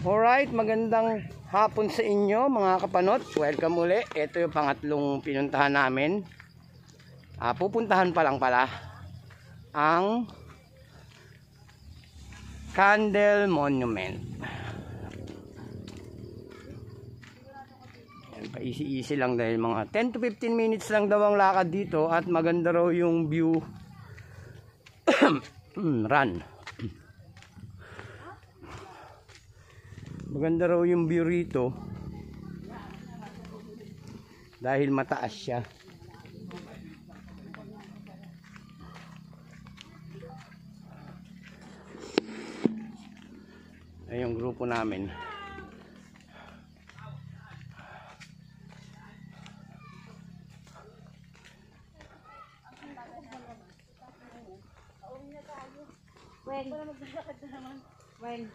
Alright, magandang hapon sa inyo mga kapanot. Welcome uli. Ito yung pangatlong pinuntahan namin. Pupuntahan pa lang pala ang Candle Monument. Easy lang dahil mga 10 to 15 minutes lang daw ang lakad dito at maganda raw yung view. Run. Maganda raw yung view rito dahil mataas siya. Ay yung grupo namin. Well,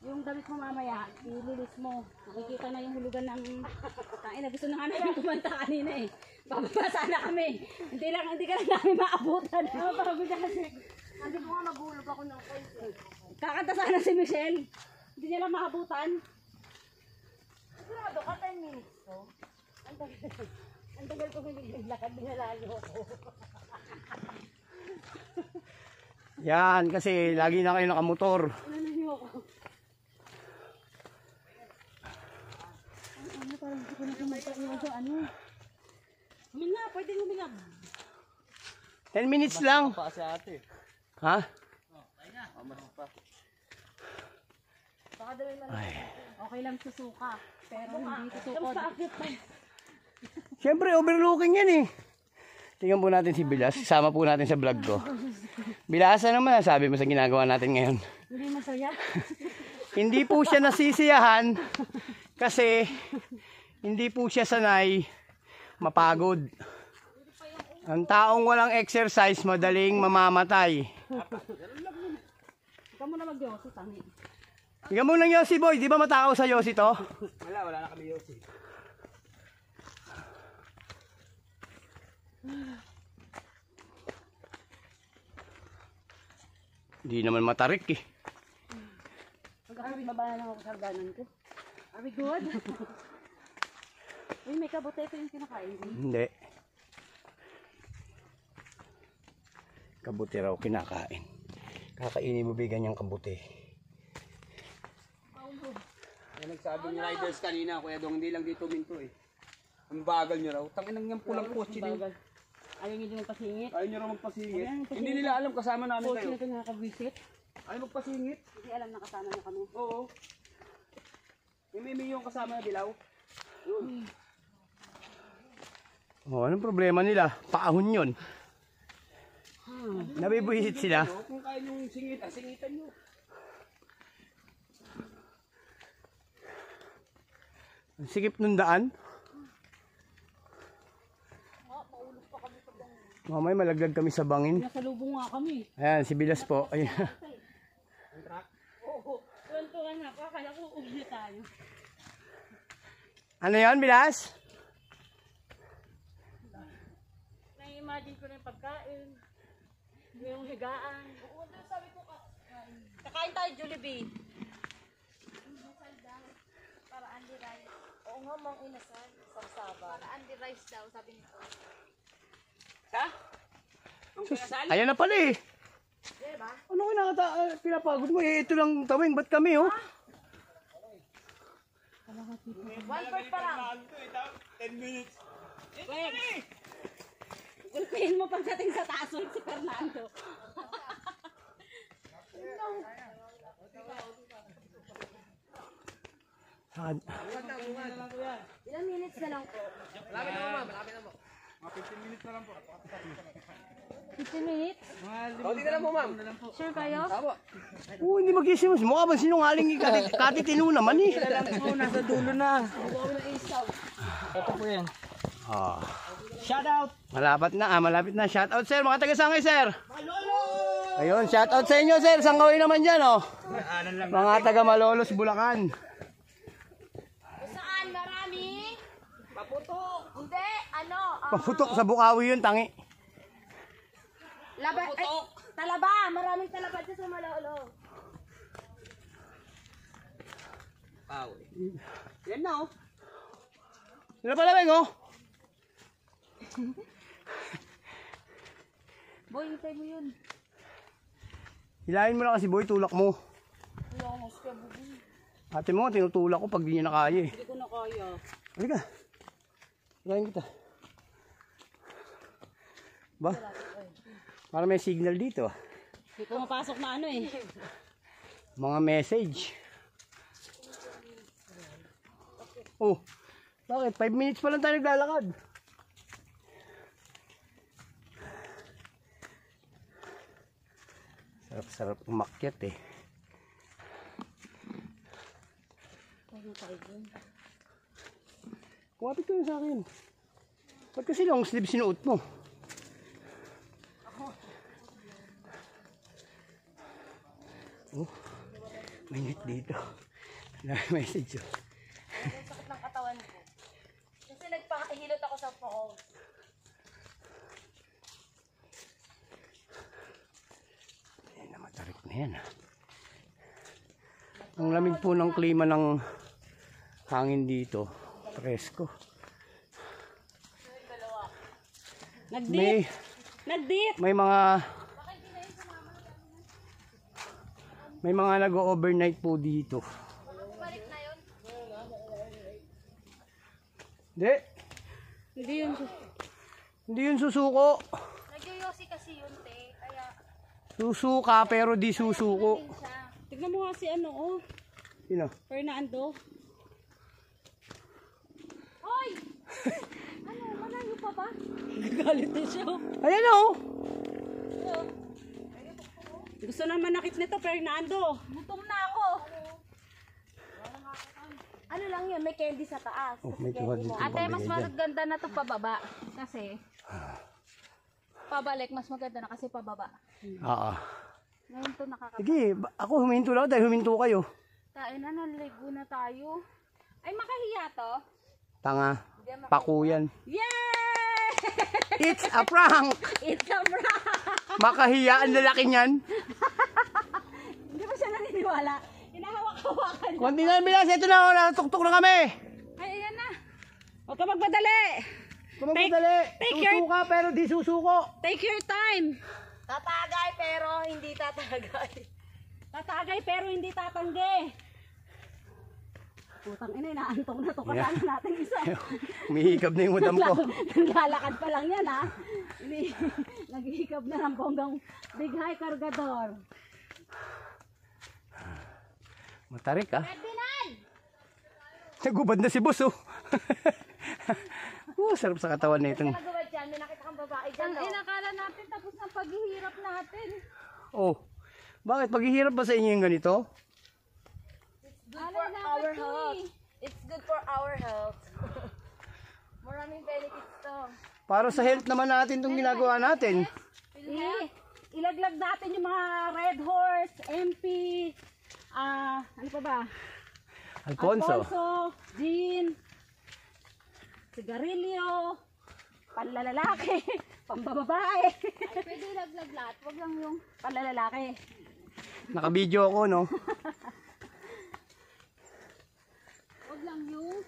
yung damit mo mamaya, ililis mo. Makikita na yung hulugan ng tain. Gusto na nga namin kumanta kanina eh. Bababa sana kami. Hindi ka lang namin maabutan. Pagod na kasi. Hindi ko nga maghulog ako ng kayo. Kakanta sana si Michelle. Hindi niya lang maabutan. Sigurado ka 10 minutes ko. Ang tagal ko hindi naglakad. Binalayo ako. Yan, kasi lagi na kayo nakamotor. Ano niyo ako? Ano, parang hindi ko na kumanta niyo sa ano. Huminga, pwedeng huminga. 10 minutes lang. Ha? Ay. Okay lang susuka. Pero hindi susukod. Siyempre, overlooking yan eh. Tingnan po natin si Bilas. Sama po natin sa vlog ko. Bilasa naman, sabi mo sa ginagawa natin ngayon. Hindi masaya. Hindi po siya nasisiyahan kasi hindi po siya sanay mapagod. Ang taong walang exercise, madaling mamamatay. Ikaw mo na mag-yosi, tangi. Tingnan mo ng Yossi boy, di ba matakaw sa Yossi to? Wala na kami Yossi. Hindi naman matarik eh. Magbaba lang ako sa hagdanan ko. Are we good? Uy, may kabote ito yung kinakain. Hindi. Kabuti raw kinakain. Kakainin mo bigyan niyang kabuti. Yan nagsabi ni Riders kanina, Kuya Dong, hindi lang dito minto eh. Ang bagal nyo raw. Tangin ng yung pulang kotse din. Ayaw nyo din magpasingit. Ayaw nyo raw magpasingit. Hindi nila alam kasama namin Kotse kayo. na ito nakaka-visit. Ayaw magpasingit. Hindi alam na kasama nyo kami. Oo. May yung kasama na dilaw. Yun. Oh, anong problema nila? Paahon yun. Nabibuhisit sila. Kung kaya yung singit, singitan nyo. Ang sikip nung daan. Mamay malaglag kami sa bangin. Nasalubong nga kami. Ayan, si Bilas po. Ayan. Oo. Tuwan-tuwan nga. Kaya ko uli tayo. Ano yan, Bilas? Na-imagine ko na yung pagkain. Yung higaan. Oo, sabi ko kakain tayo, Jollibee. Para Andy Rice. Oo nga, mang inasal. Sarsaba. Para Andy Rice daw, sabi nito. Ha? Ang kinasal? Ayan na pala eh. Diba? Ano pinapagod mo? Eh, ito lang tawing. Ba't kami oh? 1 part pa lang. 10 minutes. Wait. Gulpihin mo pagdating sa taas ulit si Fernando. Saan? Ilang minutes na lang po? Malapit na mo, ma'am. Malapit na mo. Mga 15 minutes na lang po. 15 minutes? Kaunti na lang po, ma'am. Sure kayo? Tama. Oo, hindi mag-isimos. Mukha ba sinungaling katitino naman eh. Nasa dulo na. Ito po yan. Ah. Shout out. Malapit na. Shout out sir, mga taga-sangay sir. Ayun, shout out sa inyo sir. Sangawin naman dyan oh. Mga taga Malolos, Bulacan. Saan? Marami? Paputok. Hindi, ano? Paputok sa Bukawi yun, tangi. Talaba, maraming talaba dyan sa Malolo. Awe. Yan na oh. Sila pala, Beng, oh. Boy, hintay mo yun. Hilahin mo na kasi, boy, tulak mo. Wala akong hostia, buboy. Ate mo, tinutulak ko pag di niya nakaya eh. Hindi ko na kaya. Halika. Hilahin kita. Ba? Para may signal dito. Hindi pumapasok na ano eh. Mga message. Oh, bakit? 5 minutes pa lang tayo naglalakad. Sarap-sarap umakyat eh. Kumapit ka na sa akin. Ba't kasi long sleeve sinuot mo? Oh, may net dito. May message oh. Sakit ng katawan ko. Kasi nagpakahilot ako sa falls. Ayan na, matarik na yan. Ang lamig po ng klima ng hangin dito. Presko. Nag-dip! Nag-dip! May mga nag-overnight po dito. Balik na yun. Hindi. Hindi yun susuko. Nagyoyosi kasi yun, te. Kaya, Susuka pero di susuko. siya. Tignan mo nga si ano, oh. Sino? Fernando. Hoy! Ano, malayo pa ba? Nagalit din siya, oh. Ayan oh. Gusto na manakit nito, Fernando. Gutom na ako. Ano lang yun, may candy sa taas. Oh, may tuwad dito. Ate, mas maganda na to pababa. Kasi, pabalik, mas maganda na kasi pababa. Oo. Ngayon to nakaka... Sige, ako huminto lang dahil huminto kayo. Tain na, naligo na tayo. Ay, makahiya to. Tanga. Pakuyan. Yay! It's a prank! It's a prank! Makahiya ang lalaki niyan. Hindi ba siya naniniwala? Hinahawak-hawakan. Konti na bilas, ito na, natuktok na kami. Ay, ayan na. Huwag ka magpadali. Kumagadali. take your- Susuka pero di susuko. Take your time. Tatagay pero hindi tatagay. Tatagay pero hindi tatanggi. Putang ina, inaantong na to. Kasama natin isa. Umihikab na yung madam ko. Naglalakad pa lang yan, ha? Naghihikab na ng bonggang big high kargador. Matarik ah. Ferdinand! Nagubad na si boss oh. Sarap sa katawan na itong. Nagawad dyan, may nakita kang babae dyan. Ang inakala natin tapos ng paghihirap natin. Oh. Bakit? Paghihirap ba sa inyo yung ganito? Good for our health. It's good for our health. Maraming benefits to. Para sa health naman natin itong ginagawa natin. Ilaglag natin yung mga Red Horse, MP, ano pa ba? Alfonso. Gin, sigarilyo, panlalalaki, pambababae. Pwede ilaglag lahat. Wag lang yung... Panlalalaki. Naka-video ako no. Wag lang yung...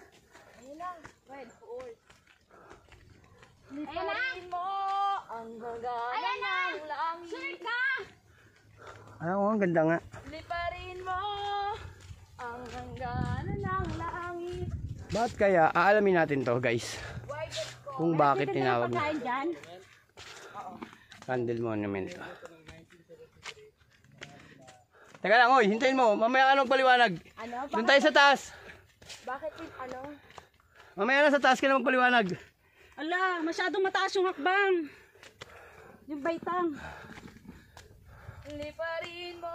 Ayun lang. Red horse. Liparin mo ang gagana ng langit. Sure ka! Ano, ang ganda nga. Liparin mo ang gagana ng langit. Bakit kaya? Aalamin natin to guys. Kung bakit tinawag na Pagkain dyan. Candle Monument. Teka lang, oy, hintayin mo. Mamaya ka nang paliwanag. Ano? Doon tayo sa taas. Bakit yung ano? Mamaya na sa taas ka na magpaliwanag. Ala, masyadong mataas yung hakbang. Yung baitang. Liparin mo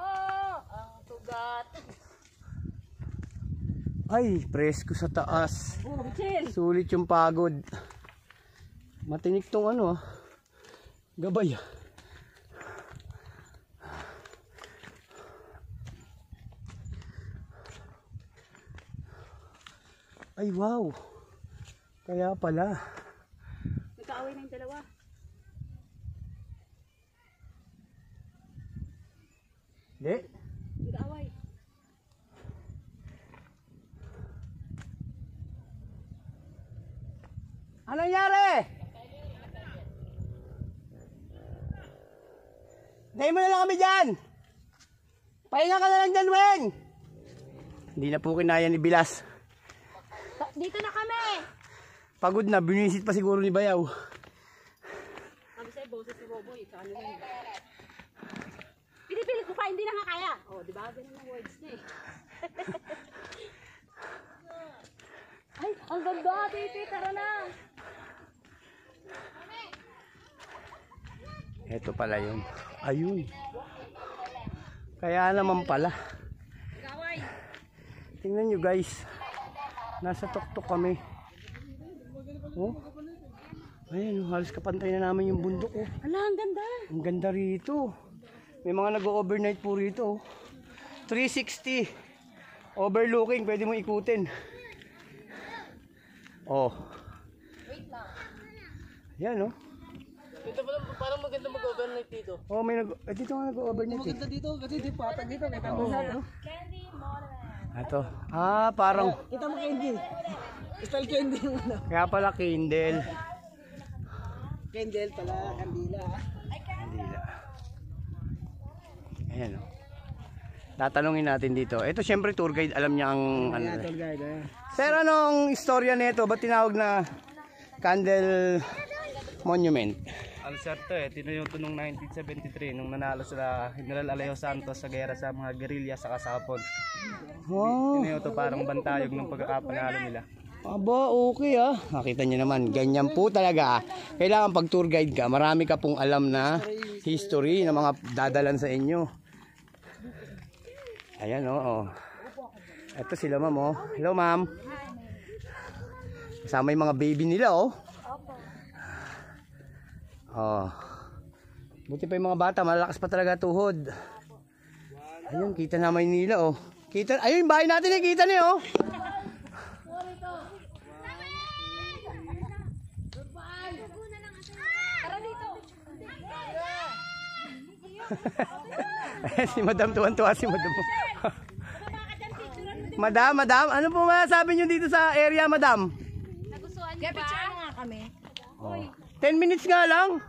ang tugat. Ay, presko sa taas. Oh, chill. Sulit yung pagod. Matinik tong ano ah. Gabay ah. Ay wow. Kaya pala. Nagkaaway na yung dalawa. Hindi. Nagkaaway. Ano nangyari? Dahil mo na lang kami dyan. Pahinga ka na lang dyan, Weng. Hindi na po kinaya ni Bilas. Dito na kami! Pagod na, binisit pa siguro ni Bayaw. Sabi sa'yo, boses si Boboy. Sa kanila yun. Pinipilit ko pa, hindi na nga kaya. O, di ba? Ganun ang words niya eh. Ay, ang ganda, Titi. Tara na. Ito pala yun. Ayun. Kaya naman pala. Tingnan nyo guys. Nasa tuktok kami. Oh. Ayan, halos kapantay na namin yung bundok. Oh. Ala, ang ganda. Ang ganda rito. May mga nag-overnight po rito. Oh. 360. Overlooking. Pwede mo ikutin. Oh. Yan oh. Dito parang maganda mag-overnight dito. Oh, may dito nga nag-overnight. Maganda dito kasi di patag dito. Kita mo sa Ito. Ah, parang Kita mo candy. Style candy yung ano. kaya pala Kindle. Candle pala, kandila. Kandila. Ayan oh. Tatanungin natin dito. Ito syempre tour guide, alam niya ang ano. Tour guide eh. Sir, anong istorya nito? Ba't tinawag na Candle Monument? Ano sir to eh, tinayo to noong 1973 nung nanalo sila General Alejo Santos sa gera sa mga guerrilla sa Kasapon. Oh, Tinayo to parang bantayog ng pagkakapanalo nila. aba, okay ah. Nakita niyo naman, ganyan po talaga. Kailangan pag tour guide ka, marami ka pong alam na history na mga dadalan sa inyo. Ayan oh. Ito sila ma'am oh. Hello ma'am. Kasama yung mga baby nila oh. Oh. Buti pa yung mga bata, malakas pa talaga tuhod. Ayun, kita na Maynila oh. Kita, ayun, bahay natin eh, kita niyo oh. Si Madam, tuwan-tuwa si Madam. Madam, ano po masasabi nyo dito sa area, Madam? Nagustuhan niyo ba? Picture nga kami. Oh. 10 minutes nga lang.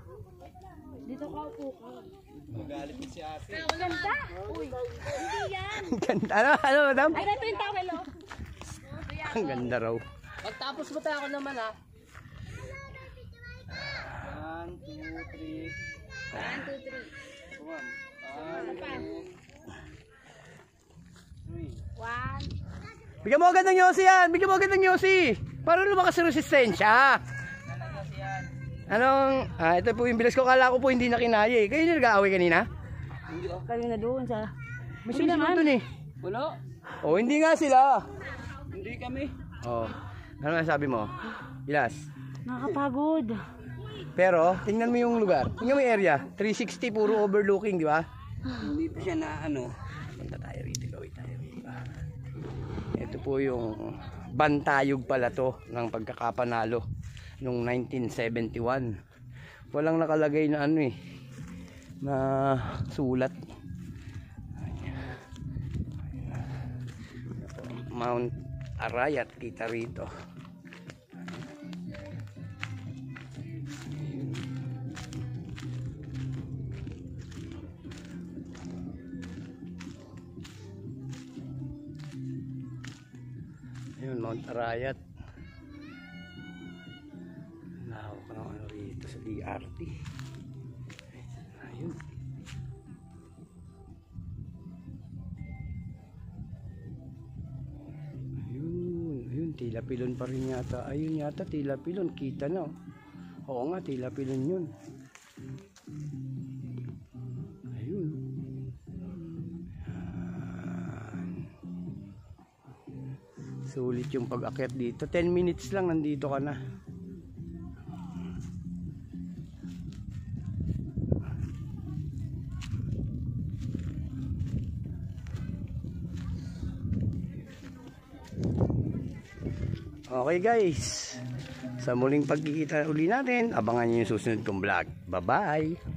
Dito ka upo ka. Ang ganda. Uy, hindi yan. Ganda. Ano, Madam? Ay, ito yung towel oh. Ang ganda raw. Pagtapos mo tayo ako naman ha. 1, 2, 3. 1. Bigyan mo agad ng Yossi yan. Bigyan mo agad ng Yossi. Para lumakas ang resistensya. Anong, ito po yung bilas ko. Kala ko po hindi na kinaya eh. Kayo yung nag-aaway kanina? Kami na doon sa... May sumusunod dun eh. Wala. Oh, hindi nga sila. Hindi kami. Oh. Ano masabi mo? Bilas. Nakakapagod. Pero, tingnan mo yung lugar. Tingnan mo yung area. 360, puro overlooking, di ba? Hindi pa siya na ano. Punta tayo rito. Gawin tayo rito. Ito po yung bantayog pala to ng pagkakapanalo noong 1971. Walang nakalagay na ano eh, na sulat. Mount Arayat kita rito. Ayun, Mount Arayat. Lawak ka ng ano rito sa DRT. Ayun. Ayun, Tila Pilon pa rin yata. Ayun yata, Tila Pilon. Kita na. Oo nga, Tila Pilon yun. Ayun. Sulit yung pag-akyat dito. 10 minutes lang nandito ka na. Okay guys. Sa muling pagkikita uli natin, abangan nyo yung susunod kong vlog. Bye bye!